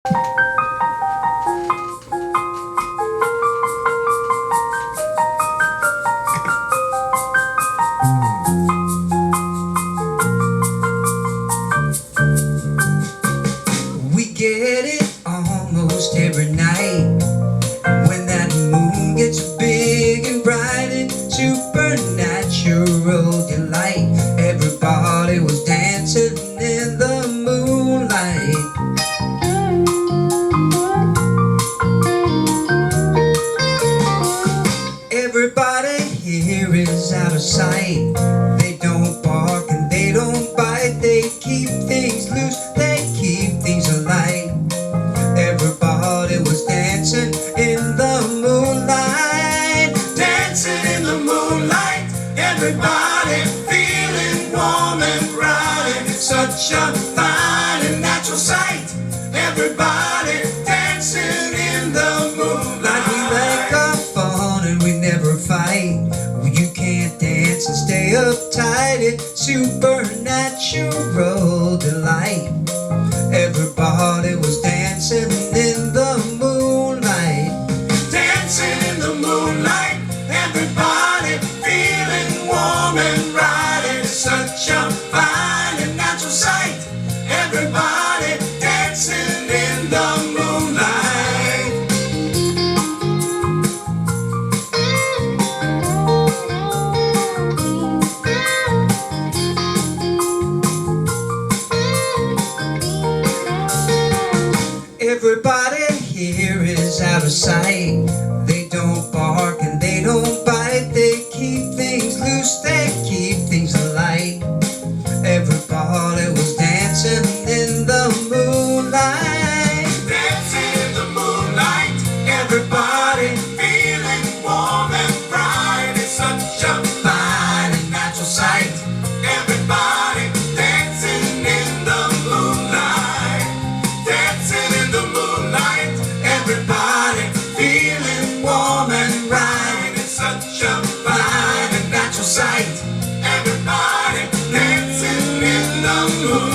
We get it almost every night when that moon gets big and bright and supernatural delight. Everybody was dancing in the moonlight. Everybody here is out of sight. They don't bark and they don't bite. They keep things loose, they keep things alive. Everybody was dancing in the moonlight. Dancing in the moonlight. Everybody feeling warm and bright. And it's such a fine and natural sight. Everybody dancing in the moonlight. We like our fun and we never fight. Well, you can't dance and stay uptight. It's supernatural delight. Everybody was dancing in the moonlight. Dancing in the moonlight. Everybody feeling warm and bright. It's such a fine and natural sight. Everybody dancing in the moonlight. Everybody here is out of sight. They don't bark and they don't bite. They keep things loose, they keep things alight. Everybody was dancing in the moonlight. Dancing in the moonlight. Everybody feeling warm and bright. It's such a fine and natural sight. Everybody dancing in the moonlight. Dancing in the moonlight. Everybody feeling warm and bright. It's such a fine and natural sight. Everybody dancing in the moonlight.